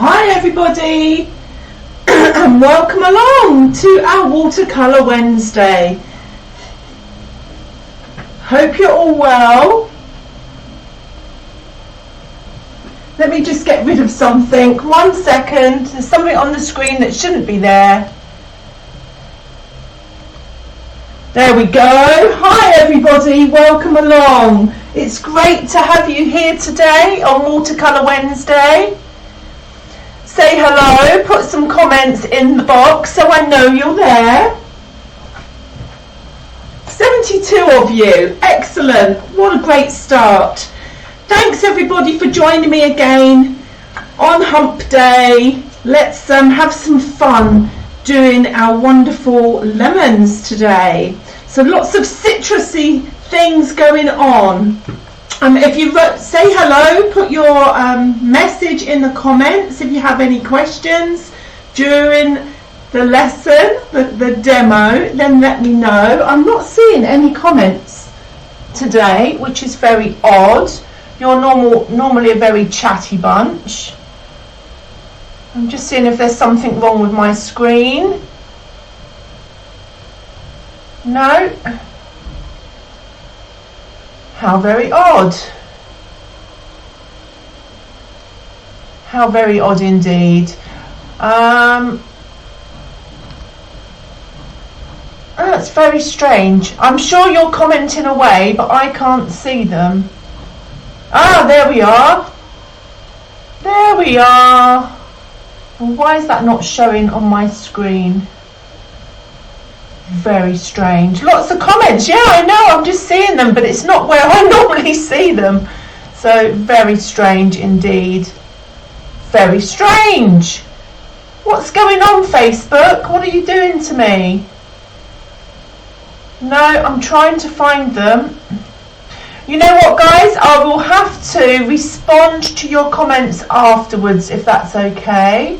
Hi everybody and welcome along to our Watercolour Wednesday. Hope you're all well. Let me just get rid of something. 1 second. There's something on the screen that shouldn't be there. There we go. Hi everybody, welcome along. It's great to have you here today on Watercolour Wednesday. Say hello, put some comments in the box so I know you're there. 72 of you, excellent, what a great start. Thanks everybody for joining me again on Hump Day. Let's have some fun doing our wonderful lemons today. So lots of citrusy things going on. If you say hello, put your message in the comments if you have any questions during the lesson, the demo, then let me know. I'm not seeing any comments today, which is very odd. You're normally a very chatty bunch. I'm just seeing if there's something wrong with my screen. No? How very odd. How very odd indeed. That's very strange. I'm sure you're commenting away, but I can't see them. Ah, there we are. There we are. Well, why is that not showing on my screen? Very strange. Lots of comments. Yeah, I know, I'm just seeing them, but it's not where I normally see them. So very strange indeed. Very strange. What's going on, Facebook? What are you doing to me? No, I'm trying to find them. You know what, guys? I will have to respond to your comments afterwards, if that's okay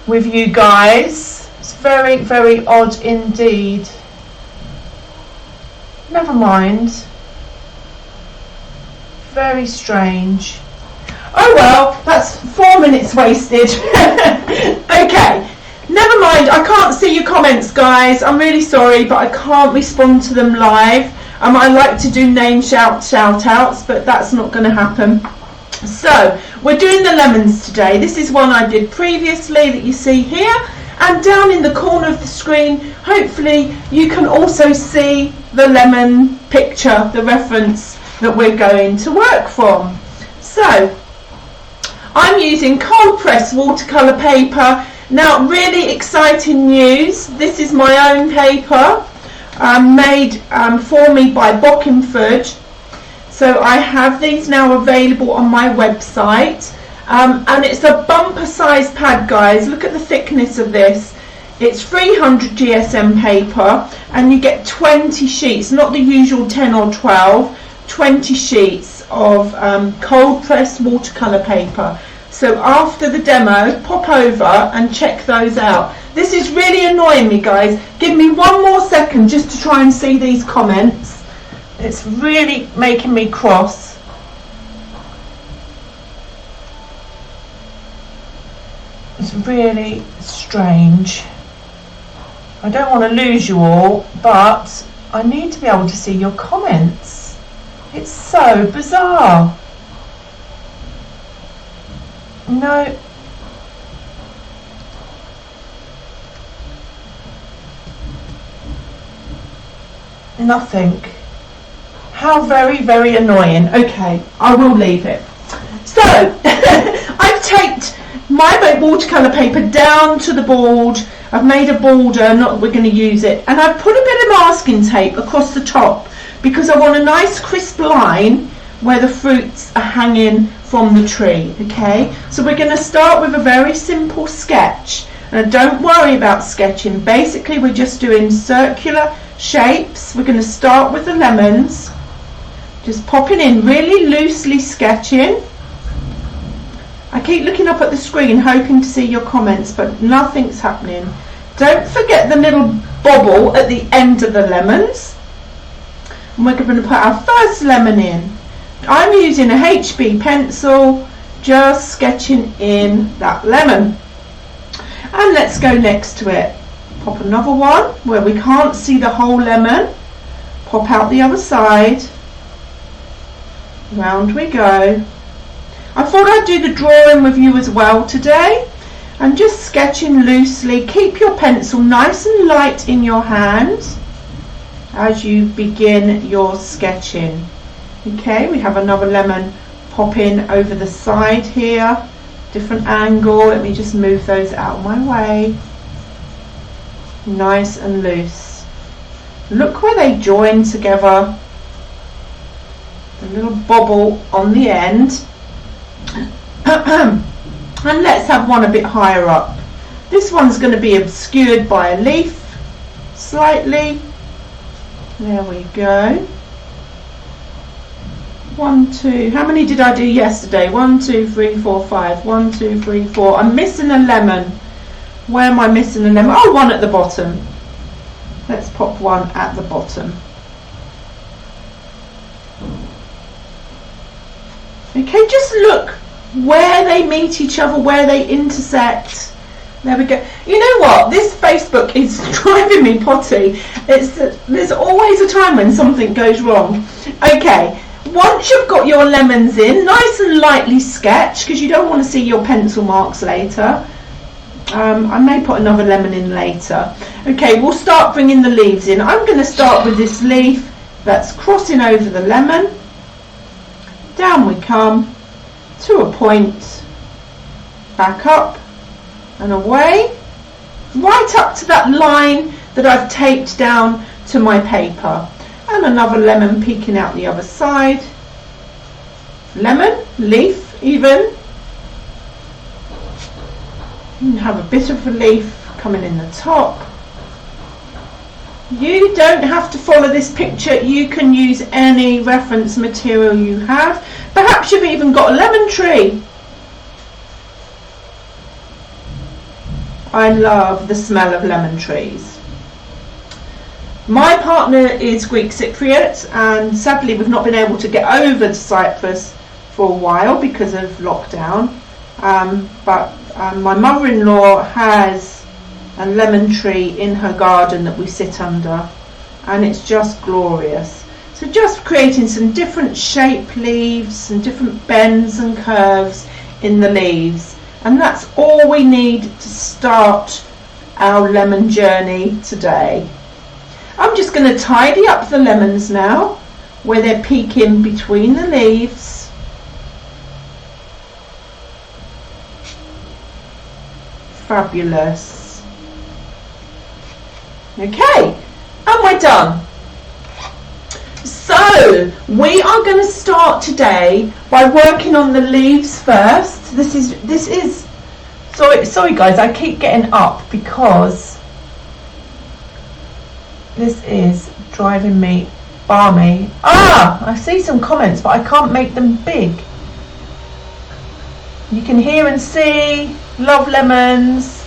with you guys. It's very, very odd indeed. Never mind. Very strange. Oh well, that's 4 minutes wasted. Okay, never mind. I can't see your comments, guys. I'm really sorry, but I can't respond to them live. I like to do name shout outs, but that's not going to happen. So we're doing the lemons today. This is one I did previously that you see here. And down in the corner of the screen, hopefully you can also see the lemon picture, the reference that we're going to work from. So I'm using cold press watercolor paper. Now, really exciting news. This is my own paper made for me by Bockingford. So I have these now available on my website. And it's a bumper size pad, guys. Look at the thickness of this. It's 300 GSM paper and you get 20 sheets, not the usual 10 or 12, 20 sheets of cold pressed watercolor paper. So after the demo, pop over and check those out. This is really annoying me, guys. Give me 1 more second just to try and see these comments. It's really making me cross. It's really strange. I don't want to lose you all, but I need to be able to see your comments. It's so bizarre. No. Nothing. How very, very annoying. Okay, I will leave it. So, I've taped my watercolor paper down to the board. I've made a border, not that we're going to use it, and I've put a bit of masking tape across the top because I want a nice crisp line where the fruits are hanging from the tree. Okay, so we're going to start with a very simple sketch, and don't worry about sketching. Basically we're just doing circular shapes. We're going to start with the lemons, just popping in, really loosely sketching. I keep looking up at the screen hoping to see your comments, but nothing's happening. Don't forget the little bobble at the end of the lemons. And we're going to put our first lemon in. I'm using a HB pencil. just sketching in that lemon. And let's go next to it. Pop another one where we can't see the whole lemon. Pop out the other side. Round we go. I thought I'd do the drawing with you as well today. And just sketching loosely. Keep your pencil nice and light in your hand as you begin your sketching. Okay, we have another lemon popping over the side here. Different angle. Let me just move those out of my way. Nice and loose. Look where they join together. A little bobble on the end. And let's have one a bit higher up. This one's going to be obscured by a leaf slightly. There we go. 1, 2. How many did I do yesterday? 1, 2, 3, 4, 5. 1, 2, 3, 4. I'm missing a lemon. Where am I missing a lemon? Oh, one at the bottom. Let's pop one at the bottom. Okay, just look where they meet each other, where they intersect. There we go. You know what? This Facebook is driving me potty. There's always a time when something goes wrong. Okay, once you've got your lemons in, nice and lightly sketch, because you don't want to see your pencil marks later. I may put another lemon in later. Okay, we'll start bringing the leaves in. I'm going to start with this leaf that's crossing over the lemon. Down we come to a point, back up and away, right up to that line that I've taped down to my paper. And another lemon peeking out the other side. Lemon, leaf even. And have a bit of a leaf coming in the top. You don't have to follow this picture. You can use any reference material you have. Perhaps you've even got a lemon tree. I love the smell of lemon trees. My partner is Greek Cypriot, and sadly we've not been able to get over to Cyprus for a while because of lockdown. But my mother-in-law has a lemon tree in her garden that we sit under, and it's just glorious. So just creating some different shape leaves, some different bends and curves in the leaves, and that's all we need to start our lemon journey today. I'm just going to tidy up the lemons now where they're peeking between the leaves. Fabulous. Okay, and we're done. So we are going to start today by working on the leaves first. This is sorry guys, I keep getting up because this is driving me balmy. I see some comments, but I can't make them big. You can hear and see. Love lemons.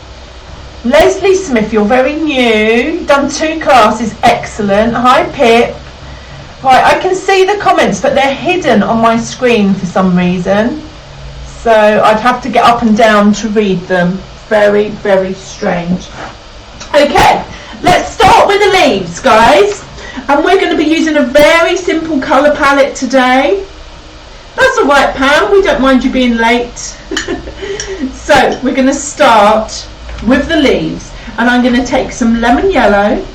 Leslie Smith, you're very new. Done 2 classes. Excellent. Hi Pip. Right, I can see the comments, but they're hidden on my screen for some reason. So I'd have to get up and down to read them. Very, very strange. Okay, let's start with the leaves, guys. And we're going to be using a very simple colour palette today. That's all right, Pam. We don't mind you being late. So we're going to start with the leaves. And I'm going to take some lemon yellow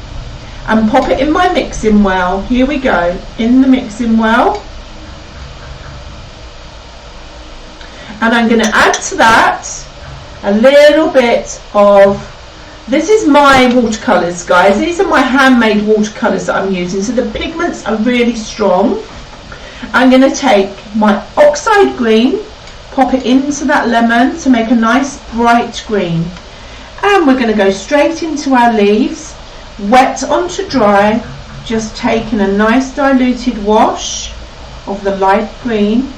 and pop it in my mixing well. Here we go, in the mixing well. And I'm going to add to that a little bit of, this is my watercolours, guys. These are my handmade watercolours that I'm using, so the pigments are really strong. I'm going to take my oxide green, pop it into that lemon to make a nice bright green. And we're going to go straight into our leaves, wet onto dry, just taking a nice diluted wash of the light green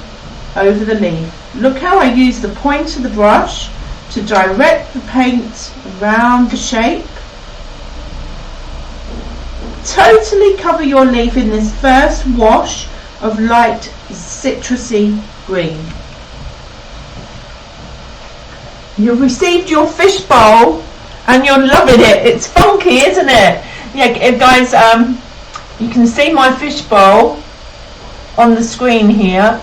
over the leaf. Look how I use the point of the brush to direct the paint around the shape. Totally cover your leaf in this first wash of light citrusy green. You've received your fish bowl and you're loving it. It's funky, isn't it? Yeah, guys, you can see my fish bowl on the screen here.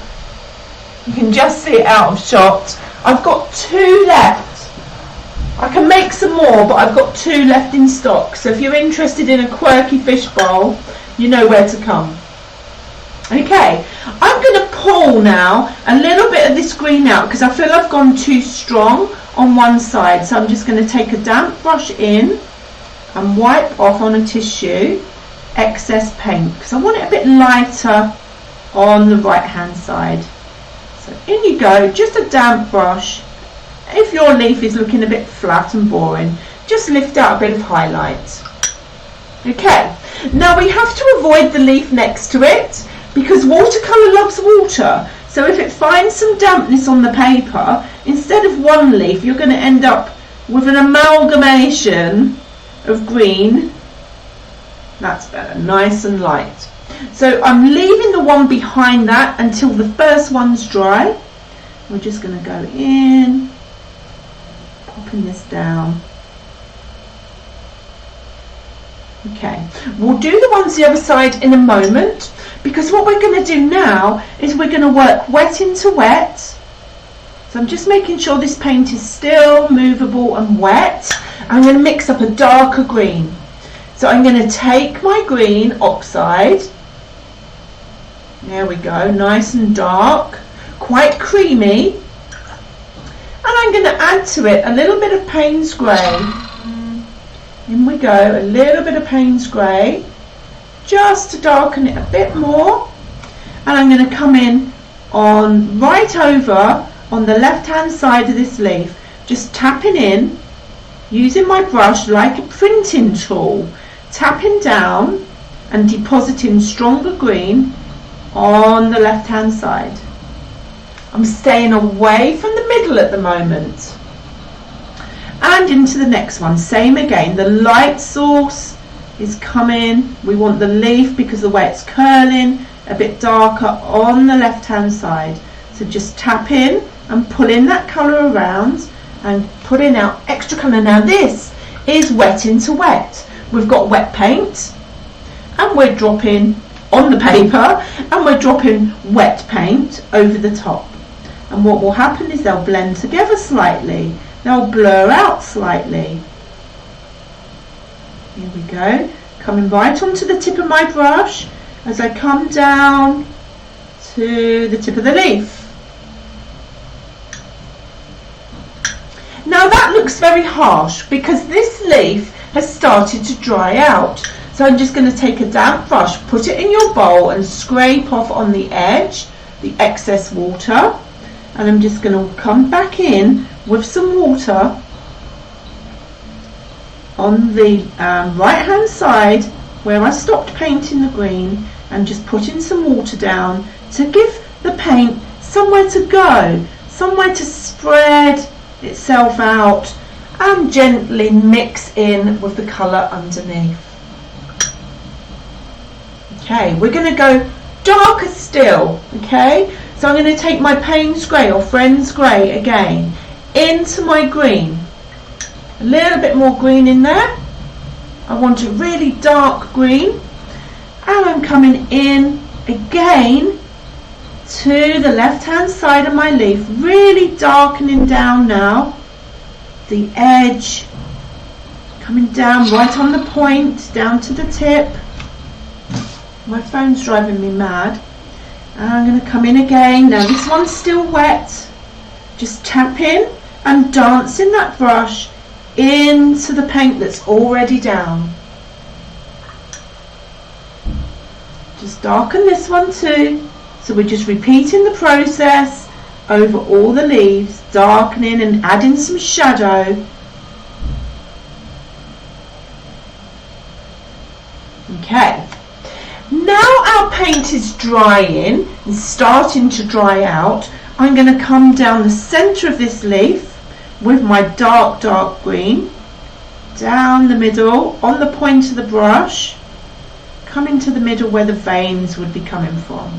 You can just see it out of shot. I've got 2 left. I can make some more, but I've got 2 left in stock. So if you're interested in a quirky fish bowl, you know where to come. Okay, I'm going to pull now a little bit of this green out because I feel I've gone too strong on one side. So I'm just going to take a damp brush in and wipe off on a tissue excess paint because I want it a bit lighter on the right hand side. So in you go, just a damp brush. If your leaf is looking a bit flat and boring, just lift out a bit of highlight. Okay, now we have to avoid the leaf next to it because watercolour loves water. So if it finds some dampness on the paper, instead of one leaf, you're going to end up with an amalgamation of green. That's better, nice and light. So I'm leaving the one behind that until the first one's dry. We're just going to go in, popping this down. Okay, we'll do the ones the other side in a moment because what we're going to do now is we're going to work wet into wet. So I'm just making sure this paint is still movable and wet. I'm going to mix up a darker green. So I'm going to take my green oxide. There we go, nice and dark, quite creamy. And I'm going to add to it a little bit of Payne's grey. In we go, a little bit of Payne's grey, just to darken it a bit more. And I'm going to come in on right over on the left hand side of this leaf, just tapping in, using my brush like a printing tool, tapping down and depositing stronger green on the left hand side. I'm staying away from the middle at the moment. And into the next one, same again, the light source is coming. We want the leaf, because the way it's curling, a bit darker on the left hand side. So just tap in and pull in that colour around and putting out extra colour. Now this is wet into wet. We've got wet paint and we're dropping on the paper and we're dropping wet paint over the top. And what will happen is they'll blend together slightly. They'll blur out slightly. Here we go. Coming right onto the tip of my brush as I come down to the tip of the leaf. Now that looks very harsh because this leaf has started to dry out. So I'm just going to take a damp brush, put it in your bowl and scrape off on the edge the excess water. And I'm just going to come back in with some water on the right hand side where I stopped painting the green, and just putting some water down to give the paint somewhere to go, somewhere to spread itself out and gently mix in with the colour underneath. Okay, we're going to go darker still. Okay, so I'm going to take my Payne's grey or Friend's grey again into my green. A little bit more green in there. I want a really dark green. And I'm coming in again to the left hand side of my leaf, really darkening down now. The edge, coming down right on the point, down to the tip. My phone's driving me mad. And I'm going to come in again. Now this one's still wet. Just tap in and dancing that brush into the paint that's already down. Just darken this one too. So we're just repeating the process over all the leaves, darkening and adding some shadow. Okay. Now our paint is drying and starting to dry out, I'm going to come down the centre of this leaf with my dark green, down the middle, on the point of the brush, coming to the middle where the veins would be coming from.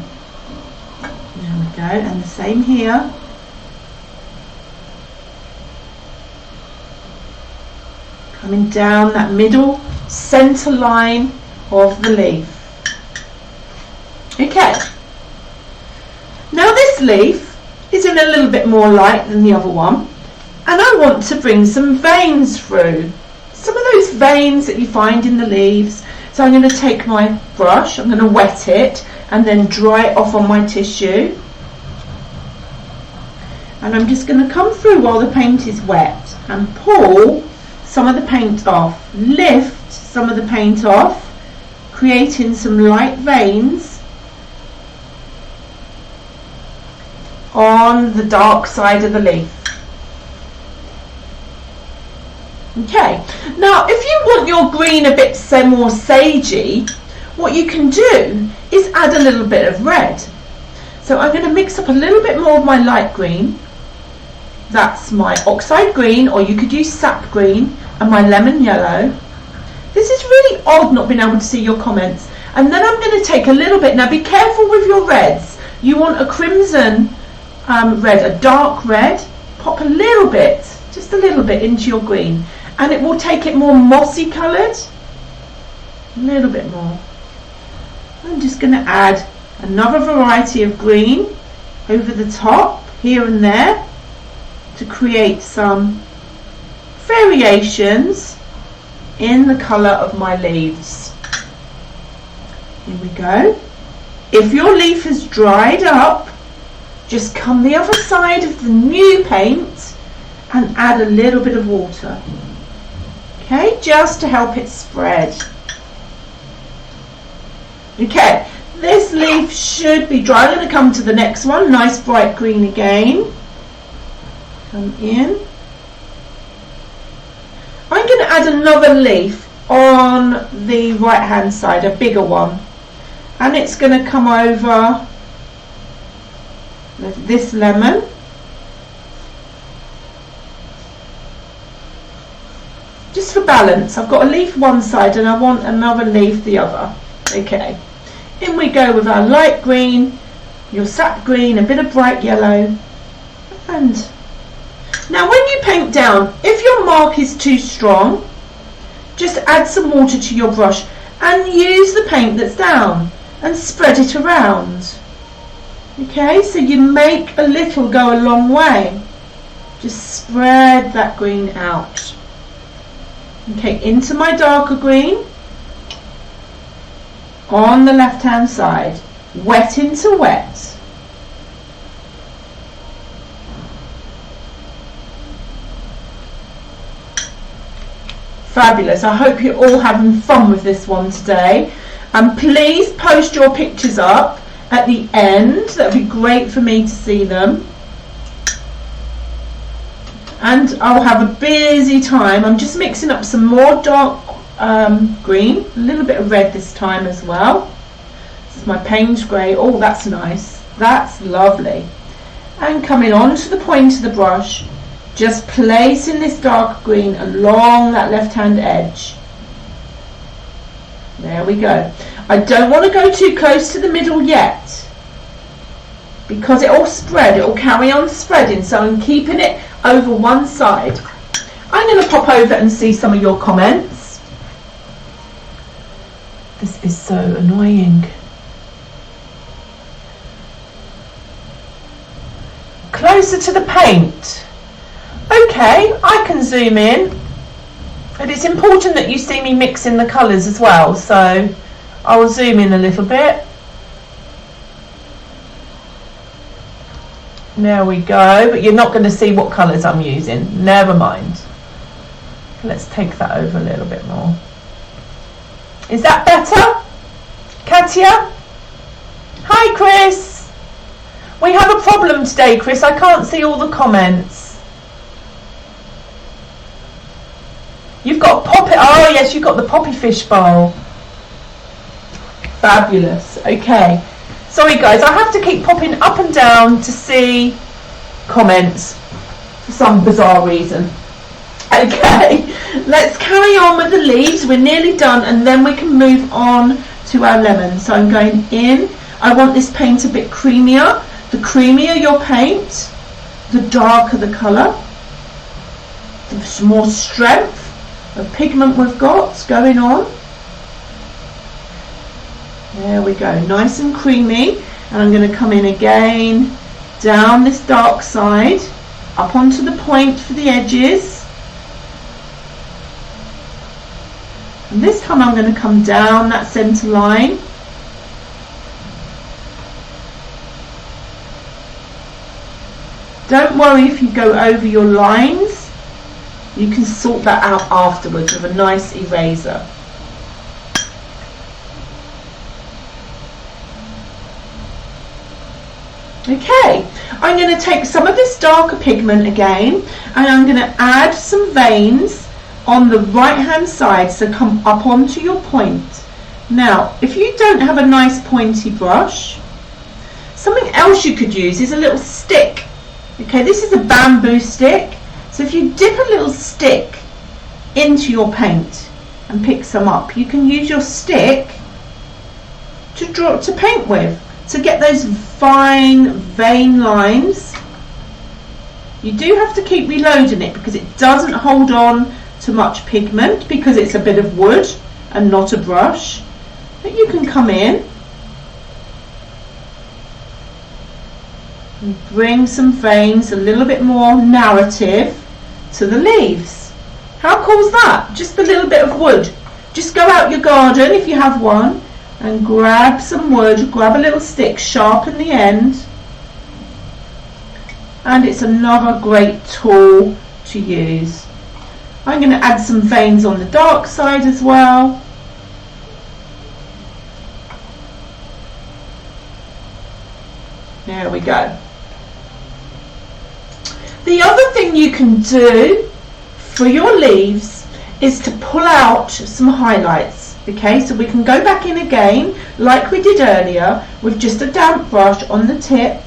There we go, and the same here. coming down that middle center line of the leaf. Okay, now this leaf is in a little bit more light than the other one, and I want to bring some veins through, some of those veins that you find in the leaves. So I'm going to take my brush, I'm going to wet it and then dry it off on my tissue, and I'm just going to come through while the paint is wet and pull some of the paint off, lift some of the paint off, creating some light veins on the dark side of the leaf. Okay, now if you want your green a bit more sagey, what you can do is add a little bit of red. So I'm going to mix up a little bit more of my light green, that's my oxide green, or you could use sap green, and my lemon yellow. This is really odd not being able to see your comments. And then I'm going to take a little bit, now be careful with your reds, you want a crimson red, a dark red, pop a little bit, just a little bit into your green, and it will take it more mossy coloured, a little bit more. I'm just going to add another variety of green over the top here and there to create some variations in the colour of my leaves. Here we go. If your leaf has dried up, just come the other side of the new paint and add a little bit of water. Okay, just to help it spread. Okay, this leaf should be dry. I'm going to come to the next one, nice bright green again. Come in. I'm going to add another leaf on the right hand side, a bigger one, and it's going to come over this lemon. Just for balance, I've got a leaf one side and I want another leaf the other. Okay, in we go with our light green, your sap green, a bit of bright yellow, and now when you paint down, if your mark is too strong, just add some water to your brush and use the paint that's down and spread it around. Okay, so you make a little go a long way. Just spread that green out. Okay, into my darker green on the left hand side, wet into wet. Fabulous. I hope you're all having fun with this one today, and please post your pictures up at the end. That would be great for me to see them, and I'll have a busy time. I'm just mixing up some more dark green, a little bit of red this time as well. This is my Payne's grey. Oh, that's nice, that's lovely. And coming on to the point of the brush, just placing this dark green along that left hand edge. There we go. I don't want to go too close to the middle yet, because it will spread, it will carry on spreading, so I'm keeping it over one side. I'm going to pop over and see some of your comments. This is so annoying. Closer to the paint. Okay, I can zoom in, but it's important that you see me mixing the colours as well, so I'll zoom in a little bit. There we go, but you're not going to see what colours I'm using. Never mind. Let's take that over a little bit more. Is that better? Katia? Hi, Chris. We have a problem today, Chris. I can't see all the comments. You've got poppy. Oh, yes, you've got the poppy fish bowl. Fabulous. Okay. Sorry, guys. I have to keep popping up and down to see comments for some bizarre reason. Okay. Let's carry on with the leaves. We're nearly done, and then we can move on to our lemon. So I'm going in. I want this paint a bit creamier. The creamier your paint, the darker the colour, the more strength of pigment we've got going on. There we go, nice and creamy. And I'm going to come in again down this dark side, up onto the point for the edges. And this time I'm going to come down that centre line. Don't worry if you go over your lines, you can sort that out afterwards with a nice eraser. Okay, I'm going to take some of this darker pigment again and I'm going to add some veins on the right hand side, so come up onto your point. Now if you don't have a nice pointy brush, something else you could use is a little stick. Okay, this is a bamboo stick, so if you dip a little stick into your paint and pick some up, you can use your stick to paint with, to get those fine vein lines. You do have to keep reloading it because it doesn't hold on to much pigment because it's a bit of wood and not a brush. But you can come in and bring some veins, a little bit more narrative to the leaves. How cool is that? Just a little bit of wood. Just go out your garden if you have one and grab some wood, grab a little stick, sharpen the end, and it's another great tool to use. I'm going to add some veins on the dark side as well. There we go. The other thing you can do for your leaves is to pull out some highlights. Okay, so we can go back in again like we did earlier with just a damp brush on the tip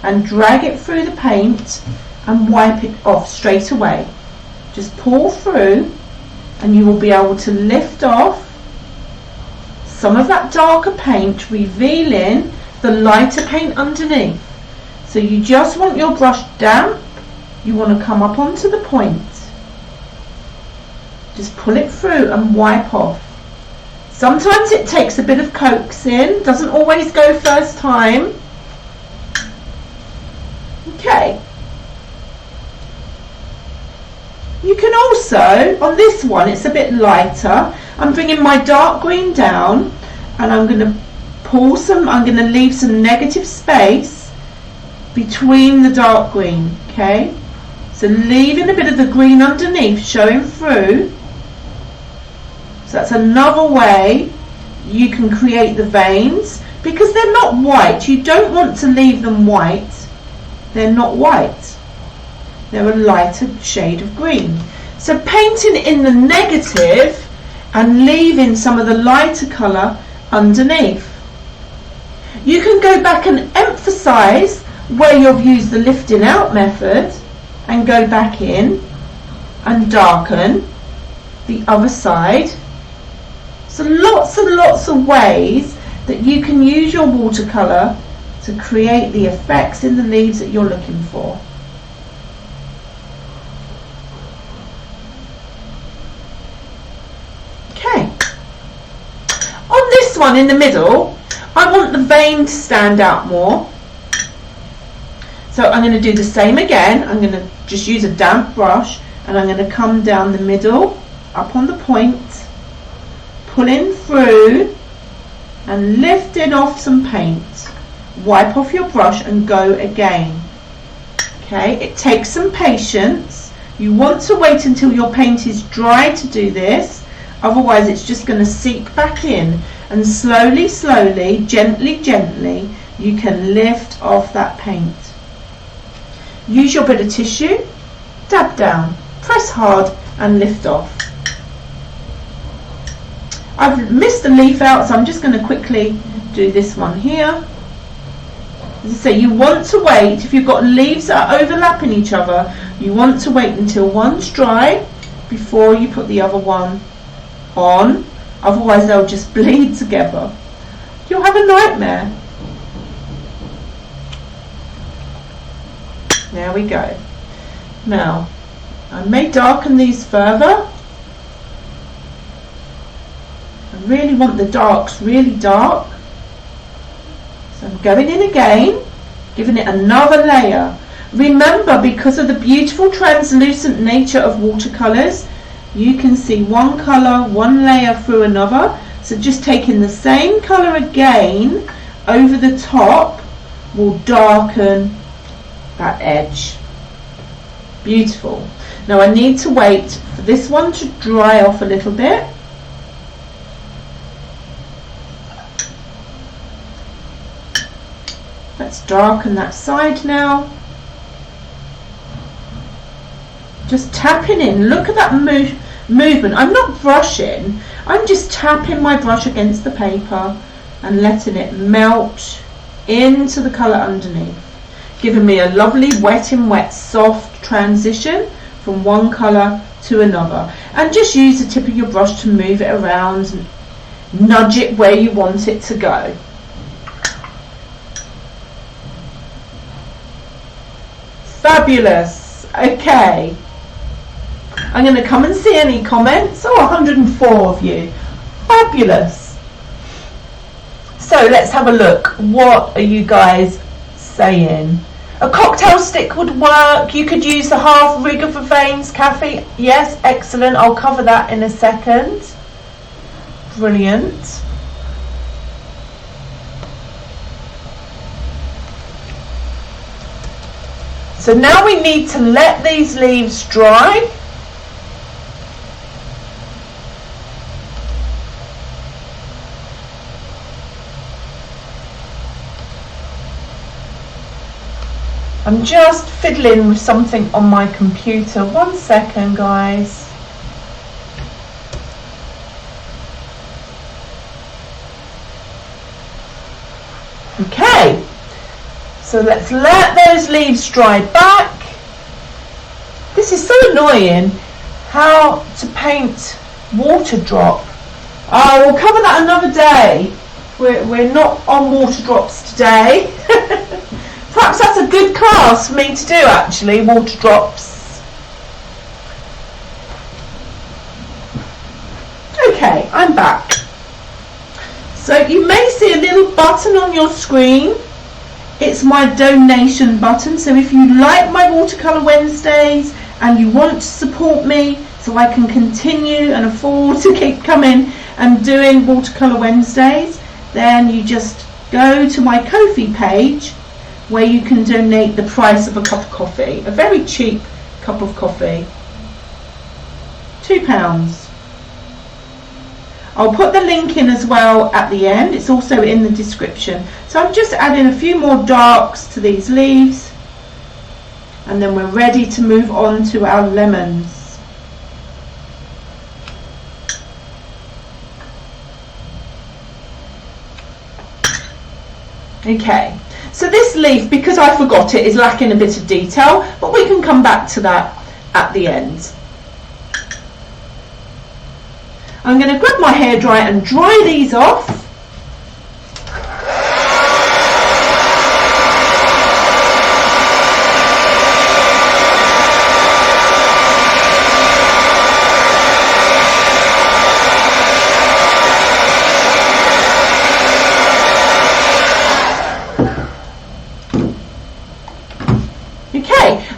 and drag it through the paint and wipe it off straight away. Just pull through and you will be able to lift off some of that darker paint, revealing the lighter paint underneath. So you just want your brush damp, you want to come up onto the point, just pull it through and wipe off. Sometimes it takes a bit of coaxing, doesn't always go first time. Okay. You can also, on this one it's a bit lighter, I'm bringing my dark green down and I'm going to pull some, I'm going to leave some negative space between the dark green, okay? So leaving a bit of the green underneath showing through. So that's another way you can create the veins, because they're not white. You don't want to leave them white. They're not white. They're a lighter shade of green. So painting in the negative and leaving some of the lighter colour underneath. You can go back and emphasise where you've used the lifting out method and go back in and darken the other side. So lots and lots of ways that you can use your watercolour to create the effects in the leaves that you're looking for. Okay. On this one in the middle, I want the vein to stand out more. So I'm going to do the same again. I'm going to just use a damp brush and I'm going to come down the middle, up on the point, pulling through and lifting off some paint. Wipe off your brush and go again. Okay, it takes some patience. You want to wait until your paint is dry to do this, otherwise it's just going to seep back in, and slowly, slowly, gently, gently, you can lift off that paint. Use your bit of tissue, dab down, press hard and lift off. I've missed a leaf out, so I'm just going to quickly do this one here. As I say, you want to wait, if you've got leaves that are overlapping each other, you want to wait until one's dry before you put the other one on, otherwise they'll just bleed together. You'll have a nightmare. There we go. Now, I may darken these further really want the darks really dark. So I'm going in again, giving it another layer. Remember, because of the beautiful translucent nature of watercolours, you can see one colour, one layer through another. So just taking the same colour again over the top will darken that edge. Beautiful. Now I need to wait for this one to dry off a little bit. Let's darken that side now. Just tapping in. Look at that movement. I'm not brushing. I'm just tapping my brush against the paper and letting it melt into the colour underneath, giving me a lovely wet in wet soft transition from one colour to another. And just use the tip of your brush to move it around and nudge it where you want it to go. Fabulous. Okay, I'm going to come and see any comments. Oh, 104 of you. Fabulous. So let's have a look. What are you guys saying? A cocktail stick would work. You could use the half rig of a Vane's Cafe. Yes, excellent. I'll cover that in a second. Brilliant. So now we need to let these leaves dry. I'm just fiddling with something on my computer. 1 second, guys. Okay. So let's let those leaves dry back. This is so annoying, how to paint water drop. We'll cover that another day. We're not on water drops today. Perhaps that's a good class for me to do, actually, water drops. Okay, I'm back. So you may see a little button on your screen. It's my donation button. So if you like my Watercolour Wednesdays and you want to support me so I can continue and afford to keep coming and doing Watercolour Wednesdays, then you just go to my Ko-fi page, where you can donate the price of a cup of coffee, a very cheap cup of coffee, £2. I'll put the link in as well at the end. It's also in the description. So I'm just adding a few more darks to these leaves, and then we're ready to move on to our lemons. Okay. So this leaf, because I forgot it, is lacking a bit of detail, but we can come back to that at the end. I'm going to grab my hairdryer and dry these off.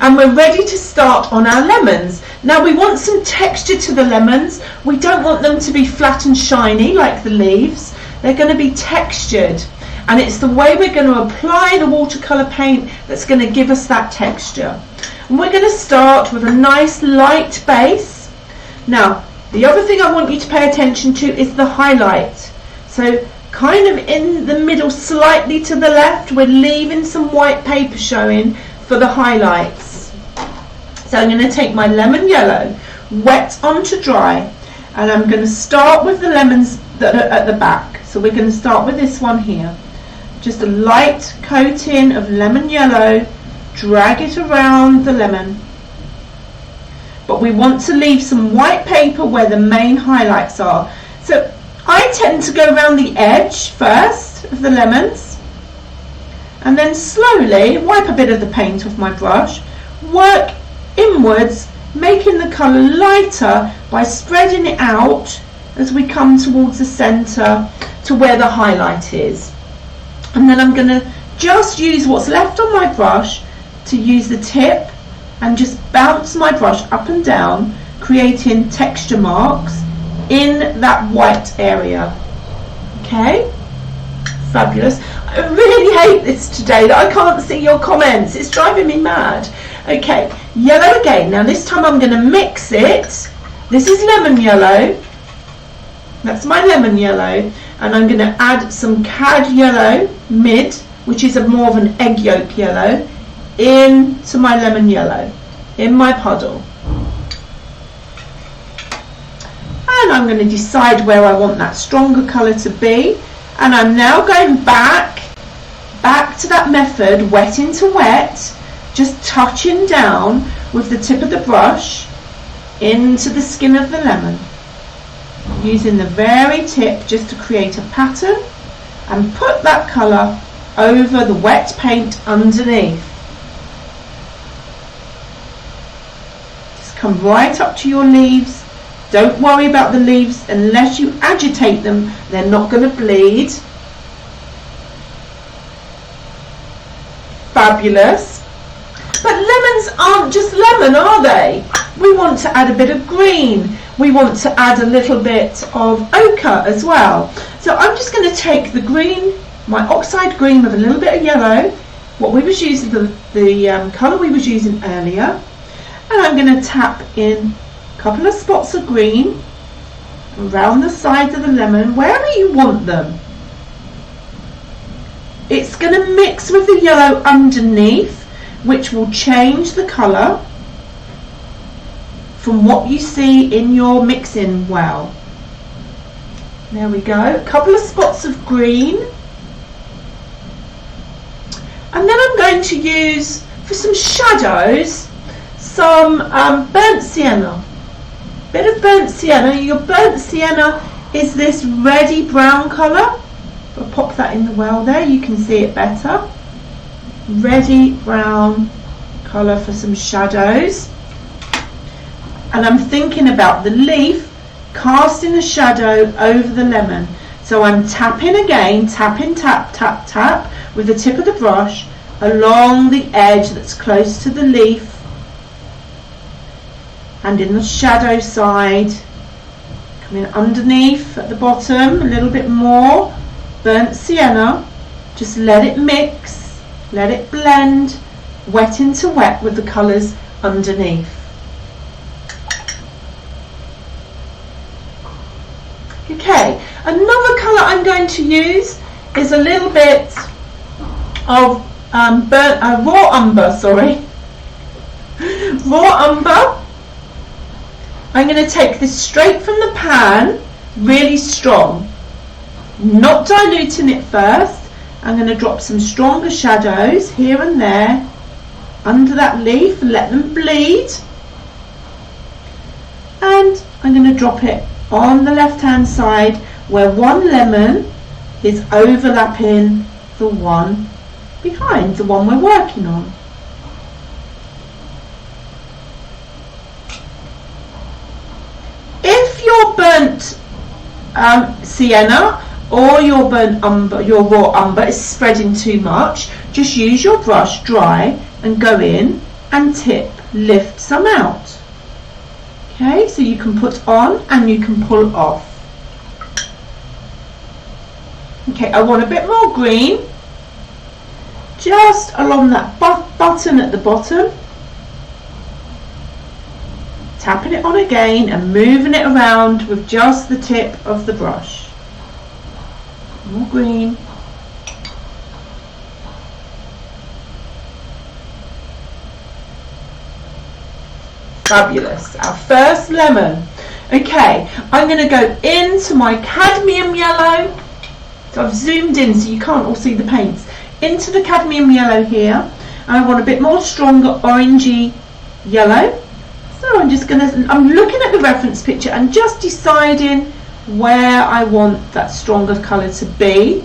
And we're ready to start on our lemons. Now we want some texture to the lemons. We don't want them to be flat and shiny like the leaves. They're going to be textured, and it's the way we're going to apply the watercolour paint that's going to give us that texture. And we're going to start with a nice light base. Now the other thing I want you to pay attention to is the highlight. So kind of in the middle, slightly to the left, we're leaving some white paper showing for the highlights. So I'm going to take my lemon yellow, wet onto dry, and I'm going to start with the lemons that are at the back. So we're going to start with this one here. Just a light coating of lemon yellow, drag it around the lemon. But we want to leave some white paper where the main highlights are. So I tend to go around the edge first of the lemons, and then slowly wipe a bit of the paint off my brush, work inwards, making the colour lighter by spreading it out as we come towards the centre to where the highlight is. And then I'm going to just use what's left on my brush to use the tip and just bounce my brush up and down, creating texture marks in that white area. Okay, fabulous. I really hate this today that I can't see your comments. It's driving me mad. Okay, yellow again. Now this time I'm going to mix it. This is lemon yellow. That's my lemon yellow. And I'm going to add some cad yellow mid, which is more of an egg yolk yellow, into my lemon yellow, in my puddle. And I'm going to decide where I want that stronger colour to be. And I'm now going back to that method, wet into wet, just touching down with the tip of the brush into the skin of the lemon, using the very tip just to create a pattern and put that colour over the wet paint underneath. Just come right up to your leaves. Don't worry about the leaves unless you agitate them, they're not going to bleed. Fabulous. But lemons aren't just lemon, are they? We want to add a bit of green. We want to add a little bit of ochre as well. So I'm just going to take the green, my oxide green with a little bit of yellow, what we was using, the colour we was using earlier, and I'm going to tap in a couple of spots of green around the sides of the lemon, wherever you want them. It's going to mix with the yellow underneath, which will change the colour from what you see in your mixing well. There we go, a couple of spots of green. And then I'm going to use, for some shadows, some burnt sienna. Bit of burnt sienna. Your burnt sienna is this reddy brown colour. I'll pop that in the well there, you can see it better. Reddy brown colour for some shadows. And I'm thinking about the leaf casting a shadow over the lemon. So I'm tapping again, tapping, tap, tap, tap with the tip of the brush along the edge that's close to the leaf and in the shadow side, coming underneath at the bottom a little bit more burnt sienna. Just let it mix, let it blend, wet into wet with the colours underneath. Okay, another colour I'm going to use is a little bit of raw umber, raw umber. I'm going to take this straight from the pan, really strong, not diluting it first. I'm going to drop some stronger shadows here and there under that leaf and let them bleed. And I'm going to drop it on the left hand side where one lemon is overlapping the one behind, the one we're working on. If your burnt sienna or your burnt umber, your raw umber is spreading too much, just use your brush dry and go in and lift some out. Okay, so you can put on and you can pull off. Okay, I want a bit more green, just along that button at the bottom. Tapping it on again and moving it around with just the tip of the brush. More green. Fabulous, our first lemon. Okay, I'm going to go into my cadmium yellow. So I've zoomed in so you can't all see the paints. Into the cadmium yellow here. And I want a bit more stronger orangey yellow. So I'm looking at the reference picture and just deciding where I want that stronger colour to be.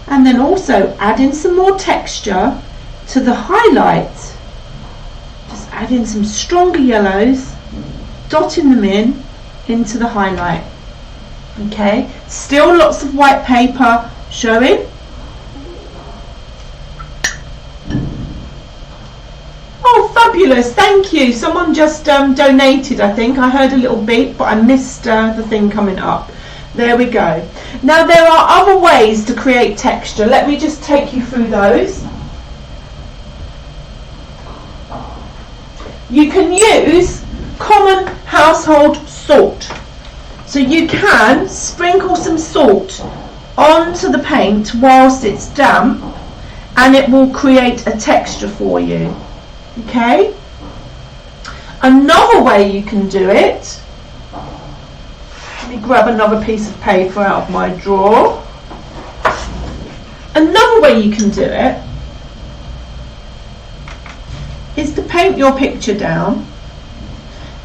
And then also adding some more texture to the highlight. Just add in some stronger yellows, dotting them in into the highlight. Okay, still lots of white paper showing. Oh, fabulous, thank you. Someone just donated, I think. I heard a little beep, but I missed the thing coming up. There we go. Now there are other ways to create texture. Let me just take you through those. You can use common household salt. So you can sprinkle some salt onto the paint whilst it's damp, and it will create a texture for you. Okay? Another way you can do it, let me grab another piece of paper out of my drawer. Another way you can do it is to paint your picture down,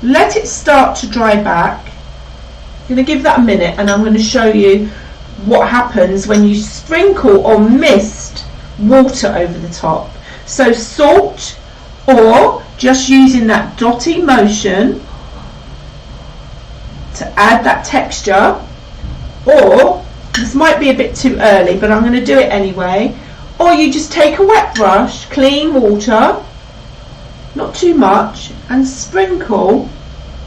let it start to dry back. I'm going to give that a minute and I'm going to show you what happens when you sprinkle or mist water over the top. So salt, or just using that dotty motion to add that texture, or this might be a bit too early but I'm going to do it anyway, or you just take a wet brush, clean water, not too much, and sprinkle,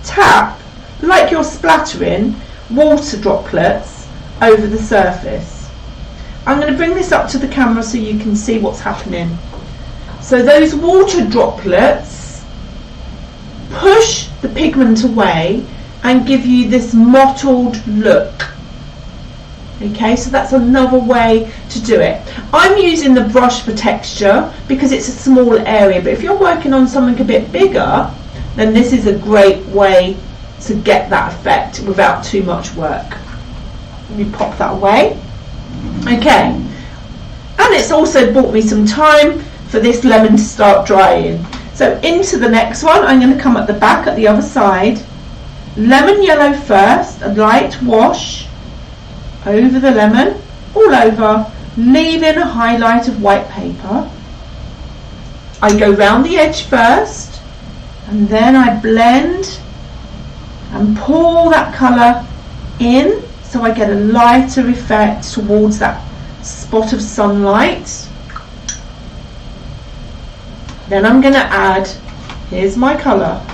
tap like you're splattering water droplets over the surface. I'm going to bring this up to the camera so you can see what's happening. So those water droplets push the pigment away and give you this mottled look. Okay, so that's another way to do it. I'm using the brush for texture because it's a small area, but if you're working on something a bit bigger, then this is a great way to get that effect without too much work. Let me pop that away. Okay, and it's also bought me some time for this lemon to start drying. So into the next one, I'm going to come at the back at the other side. Lemon yellow first, a light wash over the lemon, all over, leaving a highlight of white paper. I go round the edge first, and then I blend and pour that colour in so I get a lighter effect towards that spot of sunlight. Then I'm going to add, here's my colour,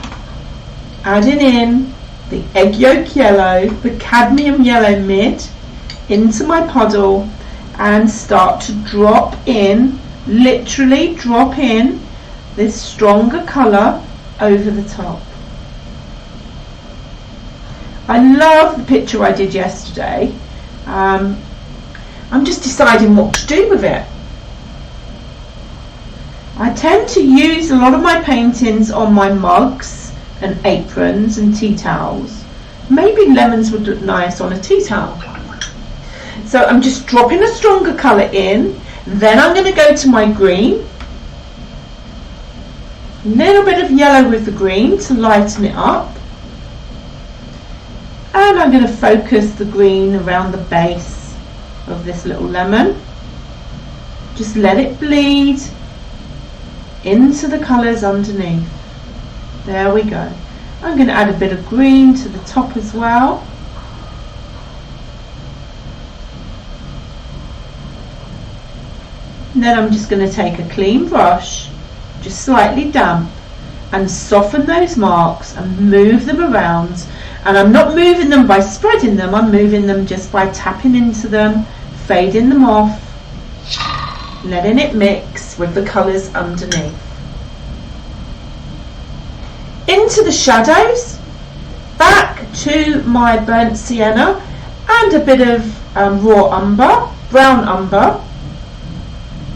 adding in the egg yolk yellow, the cadmium yellow mid, into my puddle, and start to drop in, literally drop in this stronger colour over the top. I love the picture I did yesterday. I'm just deciding what to do with it. I tend to use a lot of my paintings on my mugs and aprons and tea towels. Maybe lemons would look nice on a tea towel. So I'm just dropping a stronger colour in, then I'm going to go to my green, a little bit of yellow with the green to lighten it up, and I'm going to focus the green around the base of this little lemon. Just let it bleed into the colours underneath. There we go. I'm going to add a bit of green to the top as well. And then I'm just going to take a clean brush, just slightly damp, and soften those marks and move them around. And I'm not moving them by spreading them, I'm moving them just by tapping into them, fading them off, letting it mix with the colours underneath. Into the shadows, back to my burnt sienna and a bit of raw umber, brown umber.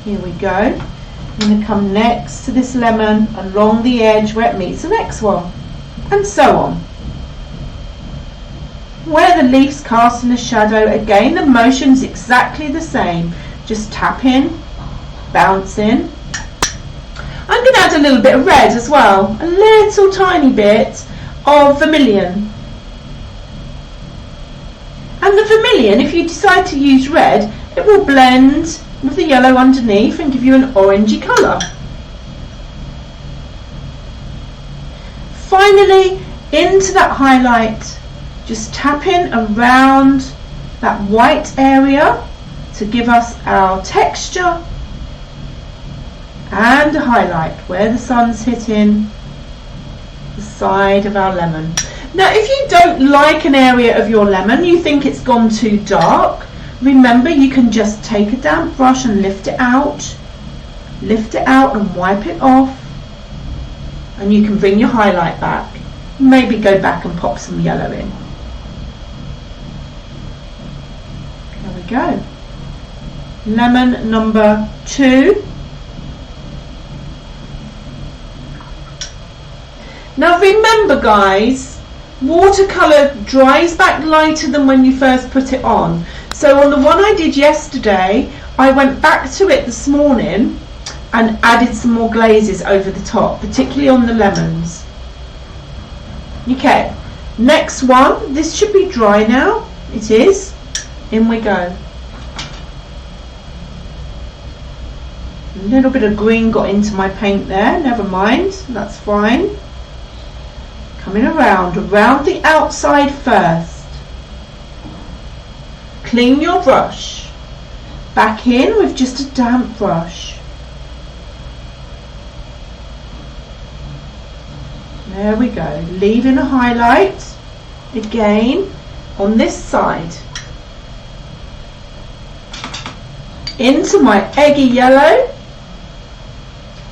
Here we go. I'm going to come next to this lemon along the edge where it meets the next one, and so on. Where the leaves cast in the shadow, again the motion's exactly the same, just tapping, bouncing. I'm going to add a little bit of red as well, a little tiny bit of vermilion. And the vermilion, if you decide to use red, it will blend with the yellow underneath and give you an orangey colour. Finally, into that highlight, Just tapping around that white area to give us our texture and a highlight where the sun's hitting the side of our lemon. Now if you don't like an area of your lemon, you think it's gone too dark, remember you can just take a damp brush and lift it out and wipe it off, and you can bring your highlight back. Maybe go back and pop some yellow in. There we go. Lemon number 2. Now remember guys, watercolour dries back lighter than when you first put it on. So on the one I did yesterday, I went back to it this morning and added some more glazes over the top, particularly on the lemons. Okay, next one, this should be dry now. It is. In we go. A little bit of green got into my paint there, never mind, that's fine. Coming around the outside first. Clean your brush. Back in with just a damp brush. There we go. Leaving a highlight again on this side. Into my eggy yellow.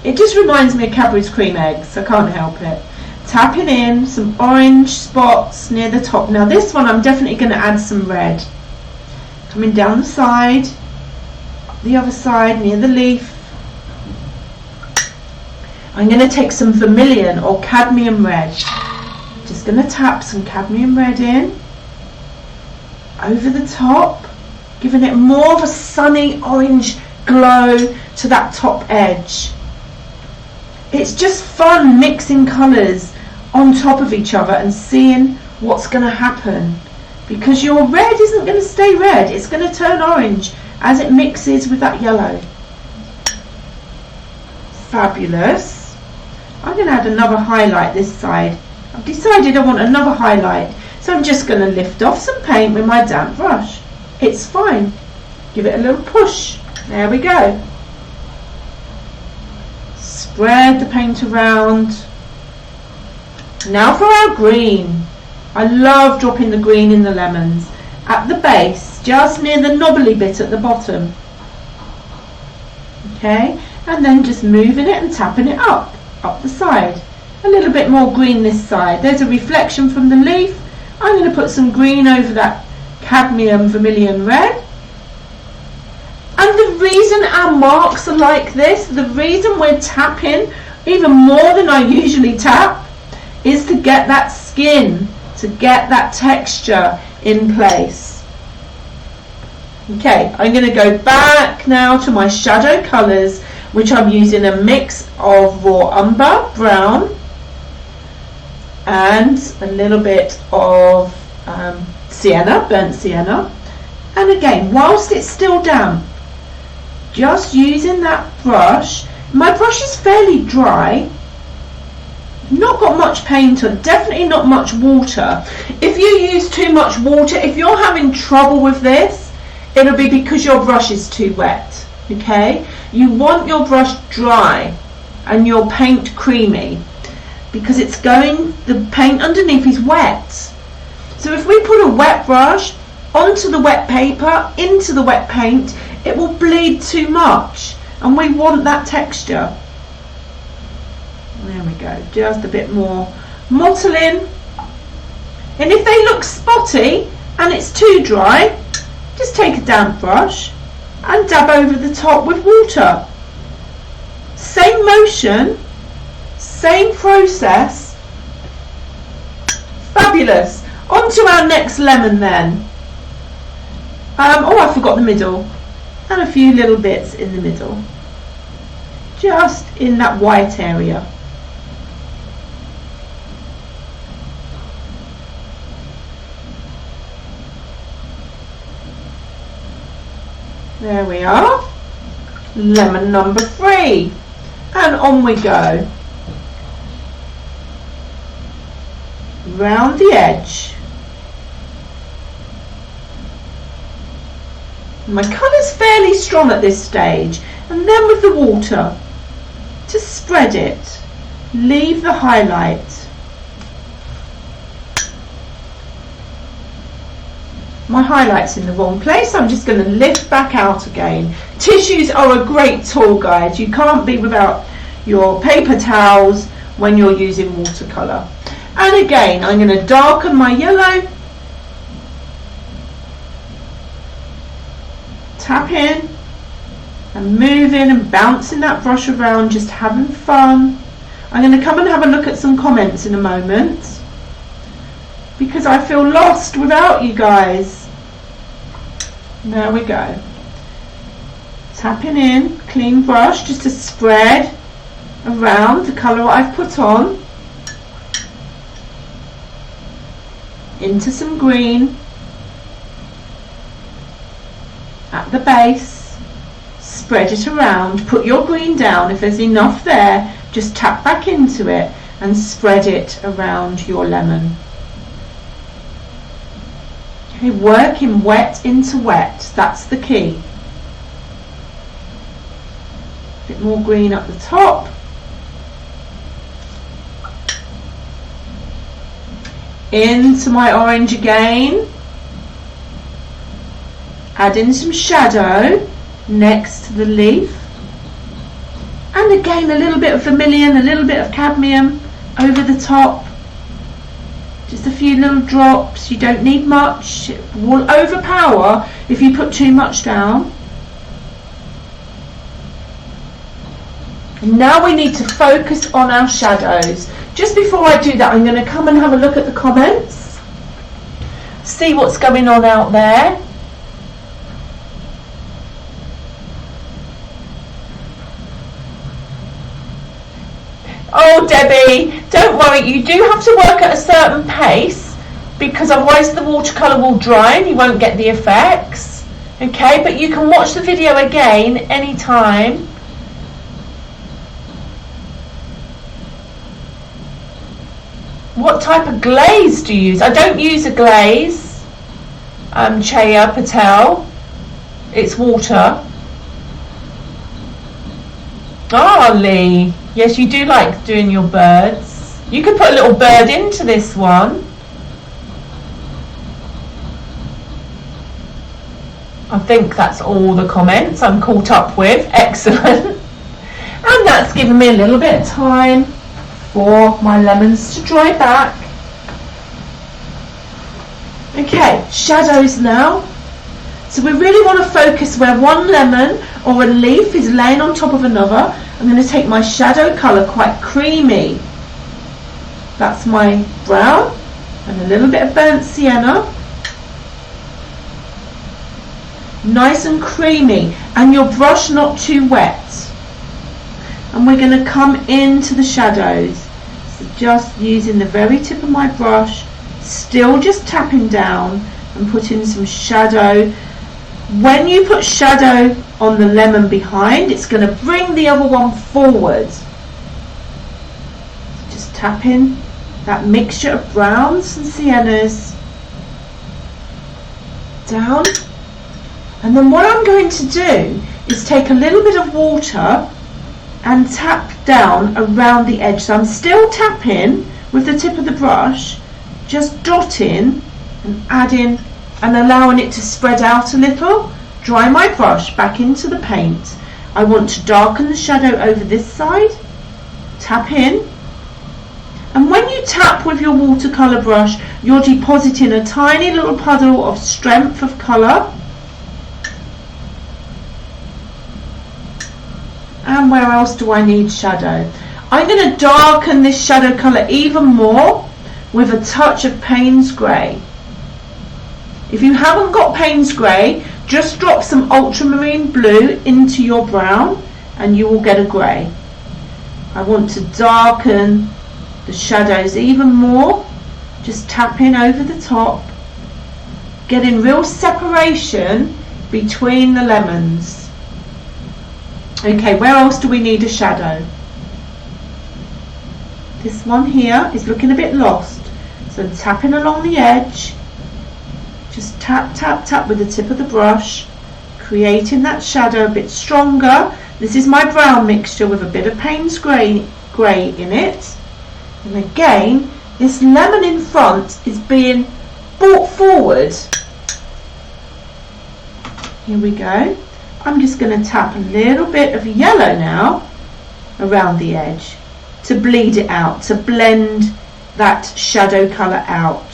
It just reminds me of Cadbury's cream eggs, I can't help it. Tapping in some orange spots near the top. Now this one I'm definitely going to add some red. Coming down the side, the other side near the leaf. I'm going to take some vermilion or cadmium red. Just going to tap some cadmium red in over the top, giving it more of a sunny orange glow to that top edge. It's just fun mixing colours on top of each other and seeing what's going to happen, because your red isn't going to stay red, it's going to turn orange as it mixes with that yellow. Fabulous. I'm going to add another highlight this side. I've decided I want another highlight, so I'm just going to lift off some paint with my damp brush. It's fine. Give it a little push. There we go. Spread the paint around. Now for our green. I love dropping the green in the lemons at the base, just near the knobbly bit at the bottom. Okay, and then just moving it and tapping it up the side. A little bit more green this side. There's a reflection from the leaf. I'm going to put some green over that cadmium vermilion red. And the reason our marks are like this, the reason we're tapping even more than I usually tap, is to get that skin, to get that texture in place. Okay, I'm going to go back now to my shadow colours, which I'm using a mix of raw umber, brown, and a little bit of sienna, burnt sienna. And again, whilst it's still damp, just using that brush. My brush is fairly dry, not got much paint on, definitely not much water. If you use too much water, if you're having trouble with this, it'll be because your brush is too wet. Okay, you want your brush dry and your paint creamy, because it's going, the paint underneath is wet. So if we put a wet brush onto the wet paper, into the wet paint, it will bleed too much, and we want that texture. There we go, just a bit more mottling. And if they look spotty and it's too dry, just take a damp brush and dab over the top with water. Same motion, same process. Fabulous. On to our next lemon then. Oh, I forgot the middle. And a few little bits in the middle, just in that white area. There we are, lemon number 3, and on we go. Round the edge, My colour's fairly strong at this stage, and then with the water, just spread it, leave the highlight. My highlight's in the wrong place, so I'm just going to lift back out again. Tissues are a great tool, guys. You can't be without your paper towels when you're using watercolour. And again, I'm going to darken my yellow, tap in and moving and bouncing that brush around, just having fun. I'm going to come and have a look at some comments in a moment because I feel lost without you guys. There we go. Tapping in, clean brush just to spread around the colour I've put on into some green at the base. Spread it around, put your green down. If there's enough there, just tap back into it and spread it around your lemon. Okay, working wet into wet, that's the key. A bit more green up the top. Into my orange again. Add in some shadow next to the leaf. And again a little bit of vermilion, a little bit of cadmium over the top. Just a few little drops, you don't need much. It will overpower if you put too much down. And now we need to focus on our shadows. Just before I do that, I'm going to come and have a look at the comments. See what's going on out there. Oh, Debbie, don't worry, you do have to work at a certain pace because otherwise the watercolour will dry and you won't get the effects. Okay, but you can watch the video again anytime. What type of glaze do you use? I don't use a glaze, Chaya Patel. It's water. Oh, Lee. Yes, you do like doing your birds. You could put a little bird into this one. I think that's all the comments I'm caught up with. Excellent. And that's given me a little bit of time for my lemons to dry back. Okay, shadows now. So we really want to focus where one lemon or a leaf is laying on top of another. I'm going to take my shadow colour, quite creamy. That's my brown and a little bit of burnt sienna. Nice and creamy, and your brush not too wet. And we're going to come into the shadows. So just using the very tip of my brush, still just tapping down and putting some shadow. When you put shadow on the lemon behind, it's going to bring the other one forward. Just tap in that mixture of browns and siennas down. And then what I'm going to do is take a little bit of water and tap down around the edge. So I'm still tapping with the tip of the brush, just dotting and adding and allowing it to spread out a little. Dry my brush back into the paint. I want to darken the shadow over this side. Tap in. And when you tap with your watercolour brush, you're depositing a tiny little puddle of strength of colour. And where else do I need shadow? I'm going to darken this shadow colour even more with a touch of Payne's grey. If you haven't got Payne's grey, just drop some ultramarine blue into your brown and you will get a grey. I want to darken the shadows even more, just tapping over the top, getting real separation between the lemons. Okay, where else do we need a shadow? This one here is looking a bit lost, so tapping along the edge, just tap, tap, tap with the tip of the brush, creating that shadow a bit stronger. This is my brown mixture with a bit of Payne's grey in it. And again, this lemon in front is being brought forward. Here we go. I'm just going to tap a little bit of yellow now around the edge to bleed it out, to blend that shadow colour out.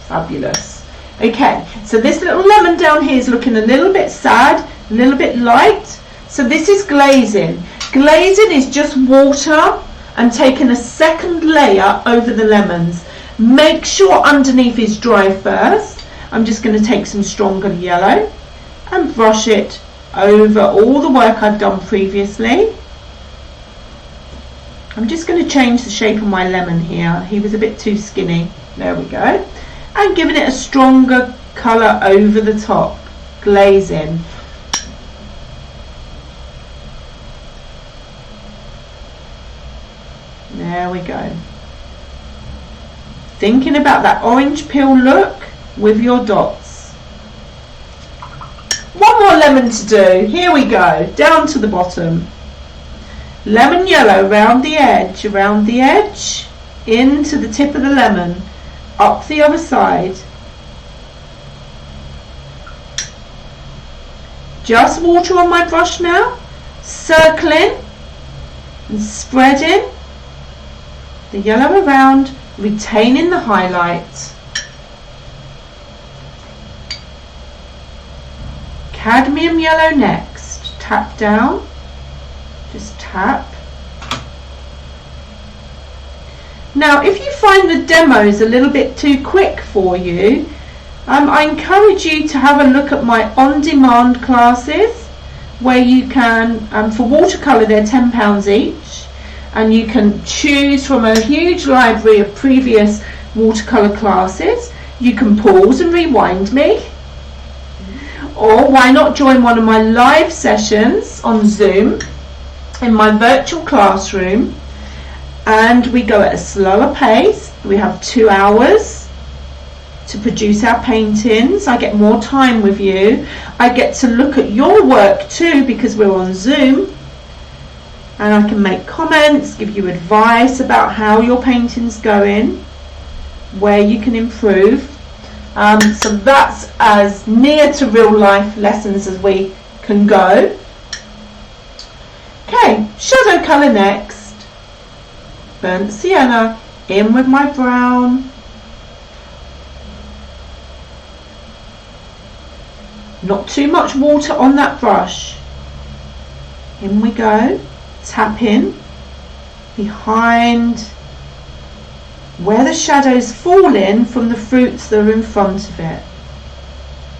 Fabulous. Okay, so this little lemon down here is looking a little bit sad, a little bit light. So this is glazing. Glazing is just water and taking a second layer over the lemons. Make sure underneath is dry first. I'm just going to take some stronger yellow and brush it over all the work I've done previously. I'm just going to change the shape of my lemon here. He was a bit too skinny. There we go. And giving it a stronger colour over the top. Glazing. There we go. Thinking about that orange peel look with your dots. One more lemon to do. Here we go. Down to the bottom. Lemon yellow around the edge, into the tip of the lemon, up the other side. Just water on my brush now, circling and spreading the yellow around, retaining the highlight. Cadmium yellow next. Tap down, just tap. Now if you find the demos a little bit too quick for you, I encourage you to have a look at my on-demand classes where you can, for watercolour they're £10 each, and you can choose from a huge library of previous watercolour classes. You can pause and rewind me, or why not join one of my live sessions on Zoom in my virtual classroom, and we go at a slower pace. We have 2 hours to produce our paintings. I get more time with you. I get to look at your work too because we're on Zoom, and I can make comments, give you advice about how your painting's going, where you can improve. So that's as near to real life lessons as we can go. Okay, shadow colour next. Burnt sienna in with my brown. Not too much water on that brush. In we go. Tap in behind where the shadows fall in from the fruits that are in front of it.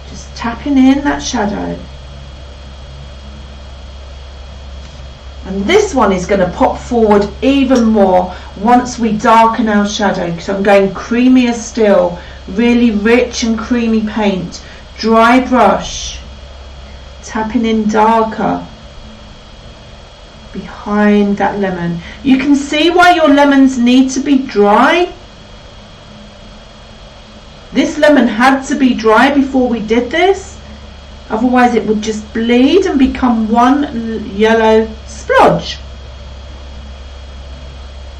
Just tapping in that shadow. And this one is going to pop forward even more once we darken our shadow, because I'm going creamier still, really rich and creamy paint. Dry brush, tapping in darker behind that lemon. You can see why your lemons need to be dry. This lemon had to be dry before we did this, otherwise it would just bleed and become one yellow splodge.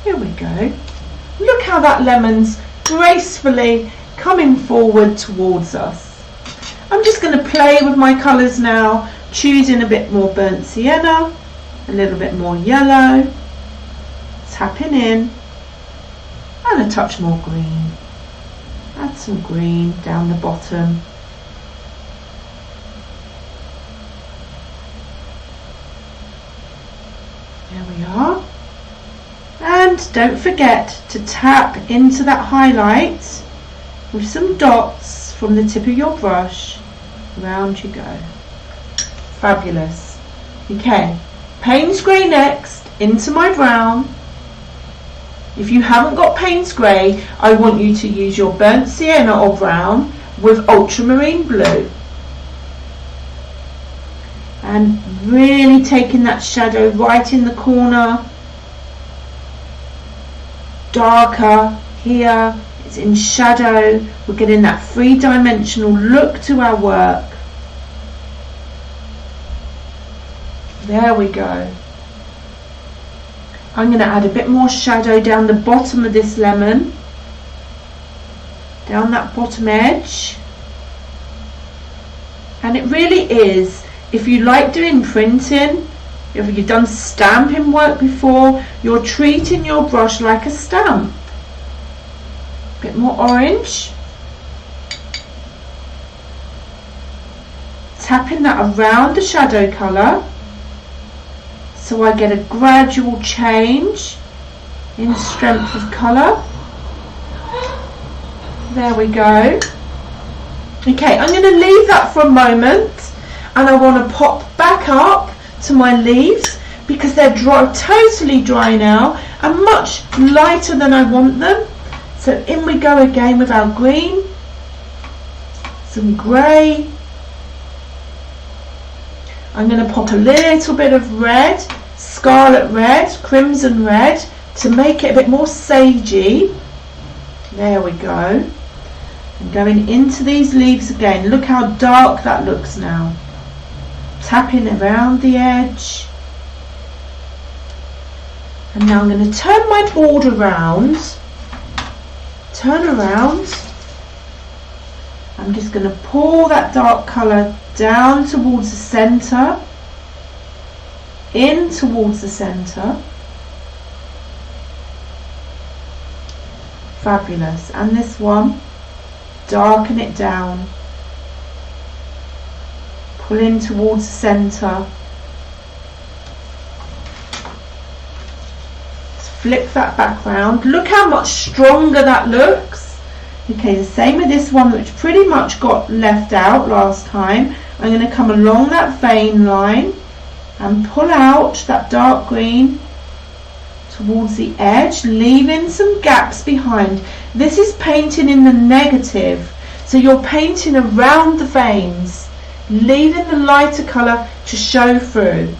Here we go. Look how that lemon's gracefully coming forward towards us. I'm just going to play with my colours now, choosing a bit more burnt sienna, a little bit more yellow, tapping in, and a touch more green. Add some green down the bottom. There we are. And don't forget to tap into that highlight with some dots from the tip of your brush. Round you go. Fabulous. Okay, Payne's grey next, into my brown. If you haven't got Payne's grey, I want you to use your burnt sienna or brown with ultramarine blue. And really taking that shadow right in the corner. Darker here, it's It's in shadow. We're getting that three-dimensional look to our work. There we go. I'm going to add a bit more shadow down the bottom of this lemon, down that bottom edge. And it really is, if you like doing printing, if you've done stamping work before, you're treating your brush like a stamp. Bit more orange. Tapping that around the shadow colour, so I get a gradual change in strength of colour. There we go. Okay, I'm going to leave that for a moment, and I want to pop back up to my leaves because they're dry, totally dry now, and much lighter than I want them. So in we go again with our green, some grey. I'm going to pop a little bit of red, scarlet red, crimson red, to make it a bit more sagey. There we go. And going into these leaves again. Look how dark that looks now. Tapping around the edge. And now I'm going to turn my board around. Turn around. I'm just going to pour that dark colour down towards the centre, in towards the centre. Fabulous. And this one, darken it down, pull in towards the centre. Flip that back round. Look how much stronger that looks. Okay, the same with this one, which pretty much got left out last time. I'm going to come along that vein line and pull out that dark green towards the edge, leaving some gaps behind. This is painting in the negative, so you're painting around the veins, leaving the lighter colour to show through.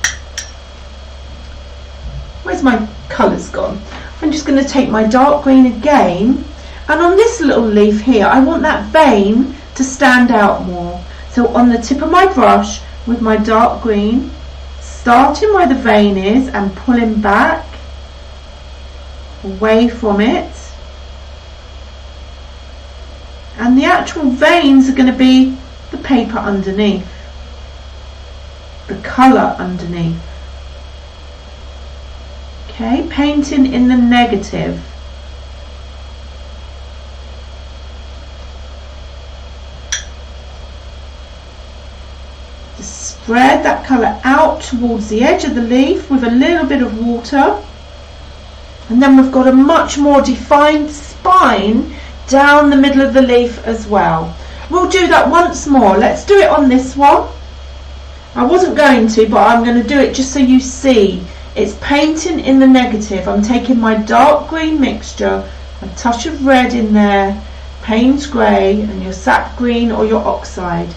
Where's my colours gone? I'm just going to take my dark green again, and on this little leaf here I want that vein to stand out more. So on the tip of my brush with my dark green, starting where the vein is and pulling back away from it, and the actual veins are going to be the paper underneath, the colour underneath. Okay, painting in the negative. Just spread that colour out towards the edge of the leaf with a little bit of water, and then we've got a much more defined spine down the middle of the leaf as well. We'll do that once more. Let's do it on this one. I wasn't going to, but I'm going to do it just so you see. It's painting in the negative. I'm taking my dark green mixture, a touch of red in there, Payne's grey and your sap green or your oxide.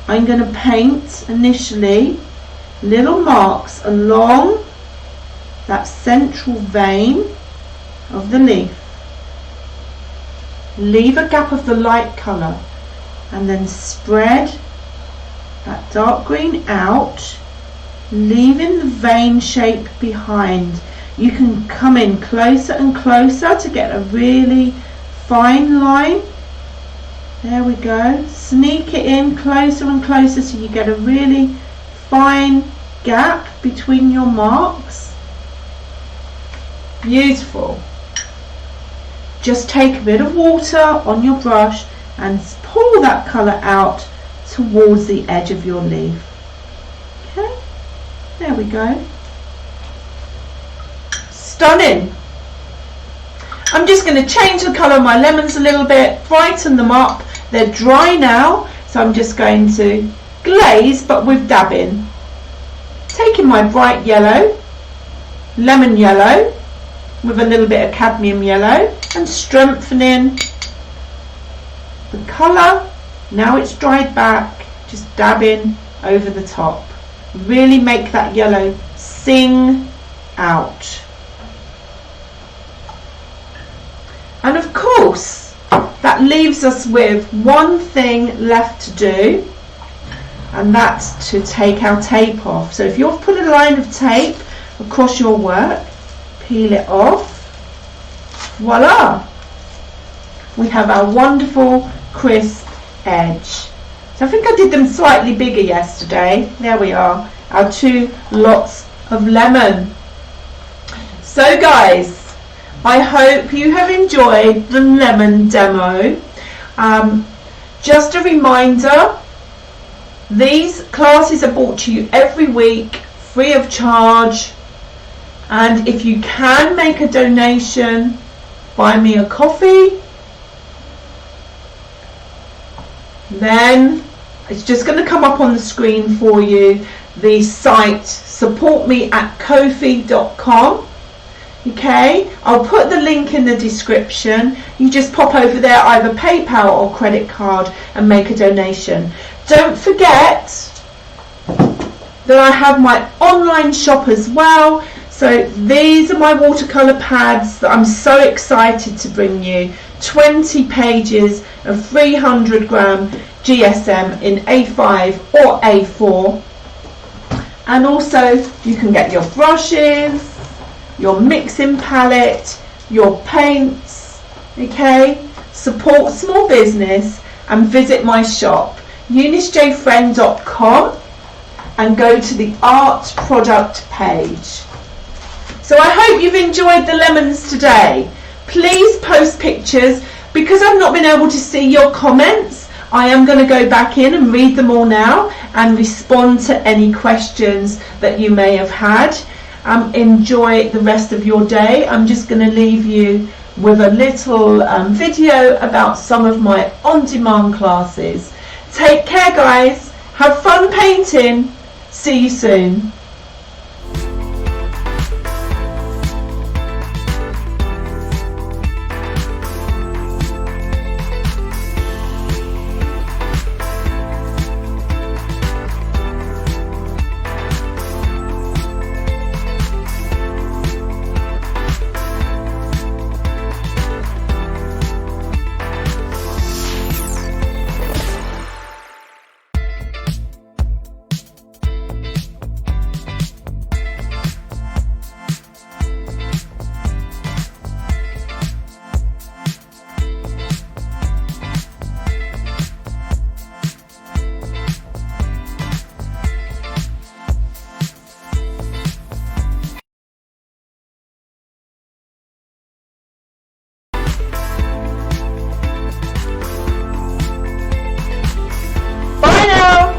I'm going to paint initially little marks along that central vein of the leaf. Leave a gap of the light colour and then spread that dark green out, leaving the vein shape behind. You can come in closer and closer to get a really fine line. There we go. Sneak it in closer and closer so you get a really fine gap between your marks. Beautiful. Just take a bit of water on your brush and pull that colour out towards the edge of your leaf. Okay, there we go. Stunning. I'm just going to change the colour of my lemons a little bit, brighten them up. They're dry now, so I'm just going to glaze, but with dabbing. Taking my bright yellow, lemon yellow, with a little bit of cadmium yellow, and strengthening the colour. Now it's dried back, just dabbing over the top. Really make that yellow sing out. And of course, that leaves us with one thing left to do, and that's to take our tape off. So if you've put a line of tape across your work, peel it off, voila, we have our wonderful crisp edge. So I think I did them slightly bigger yesterday. There we are, our 2 lots of lemon. So guys, I hope you have enjoyed the lemon demo. Just a reminder, these classes are brought to you every week free of charge, and if you can make a donation, buy me a coffee, then it's just going to come up on the screen for you, the site supportme@ko-fi.com. Okay, I'll put the link in the description. You just pop over there, either PayPal or credit card, and make a donation. Don't forget that I have my online shop as well. So these are my watercolor pads that I'm so excited to bring you. 20 pages of 300 gram GSM in A5 or A4. And also you can get your brushes, your mixing palette, your paints, okay? Support small business and visit my shop, eunice.jfriend.com, and go to the art product page. So I hope you've enjoyed the lemons today. Please post pictures. Because I've not been able to see your comments, I am going to go back in and read them all now and respond to any questions that you may have had. Enjoy the rest of your day. I'm just going to leave you with a little video about some of my on-demand classes. Take care guys, have fun painting, see you soon.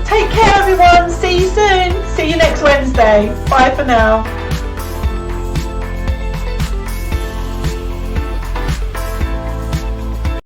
Take care everyone, see you soon, see you next Wednesday, bye for now.